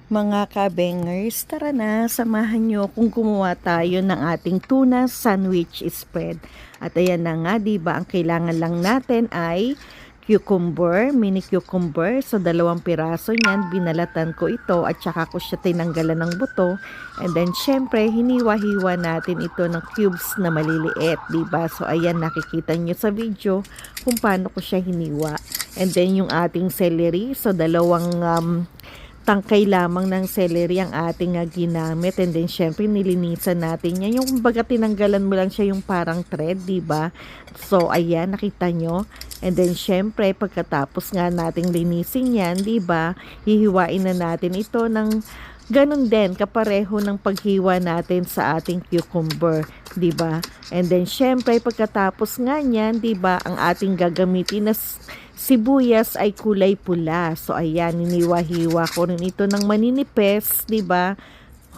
Mga kabengers, tara na, samahan nyo kung gumawa tayo ng ating tuna sandwich spread. At ayan na nga, diba, ang kailangan lang natin ay cucumber, mini cucumber. So, 2 piraso niyan, binalatan ko ito at saka ko siya tinanggalan ng buto. And then, syempre, hiniwa-hiwa natin ito ng cubes na maliliit, diba? So, ayan, nakikita nyo sa video kung paano ko siya hiniwa. And then, yung ating celery, so 2 tangkay lamang ng celery ang ating ginamit, and then syempre nilinisan natin yan, yung kumbaga tinanggalan mo lang siya yung parang thread, diba? So ayan, nakita nyo. And then syempre pagkatapos nga nating linisin yan, diba, hihiwain na natin ito ng ganun din, kapareho ng paghiwa natin sa ating cucumber, 'di ba? And then syempre pagkatapos nga niyan, 'di ba, ang ating gagamitin na sibuyas ay kulay pula. So ayan, hiniwa-hiwa ko rin ito ng maninipis, 'di ba?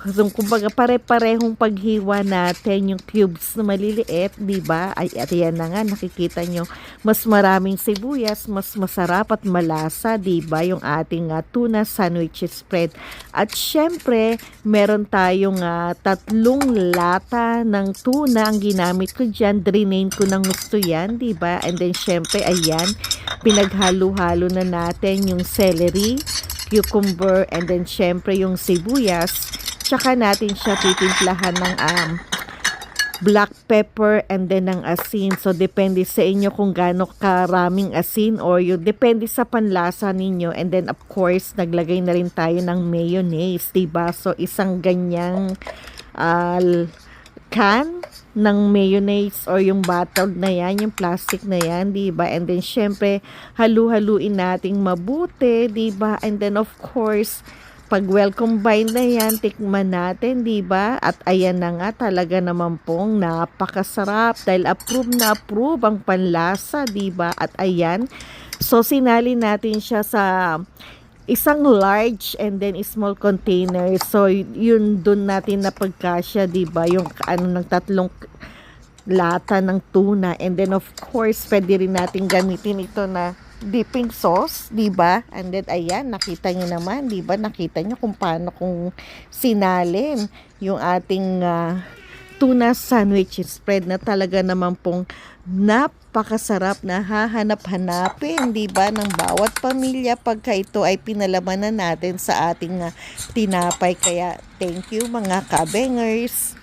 So, kumbaga pare-parehong paghiwa natin yung cubes na maliliit, di ba? Ay, at yan na nga, nakikita nyo, mas maraming sibuyas, mas masarap at malasa, di ba? Yung ating tuna sandwich spread. At syempre, meron tayong 3 lata ng tuna ang ginamit ko dyan. Drainain ko ng gusto yan, di ba? And then syempre, ayan, pinaghalo-halo na natin yung celery, cucumber, and then syempre yung sibuyas. Tsaka natin siya titimplahan ng black pepper and then ng asin. So, depende sa inyo kung gaano karaming asin or depende sa panlasa ninyo. And then, of course, naglagay na rin tayo ng mayonnaise, diba? So, isang ganyang can ng mayonnaise or yung bottle na yan, yung plastic na yan, diba? And then, syempre, halu-haluin nating mabuti, diba? And then, of course, pag well combined na yan, tikman natin, diba? At ayan na nga, talaga naman pong napakasarap dahil approve na approve ang panlasa, diba? At ayan, so sinali natin siya sa isang large and then small container. So yun dun natin na pagkasya, diba? Yung ng 3 lata ng tuna. And then of course, pwede rin natin gamitin ito na dipping sauce, diba? And then ayan, nakita nyo naman, diba? Nakita nyo kung paano kung sinalin yung ating tuna sandwich spread na talaga naman pong napakasarap na hahanap-hanapin, diba, ng bawat pamilya pagka ito ay pinalamanan natin sa ating tinapay. Kaya thank you mga kabengers.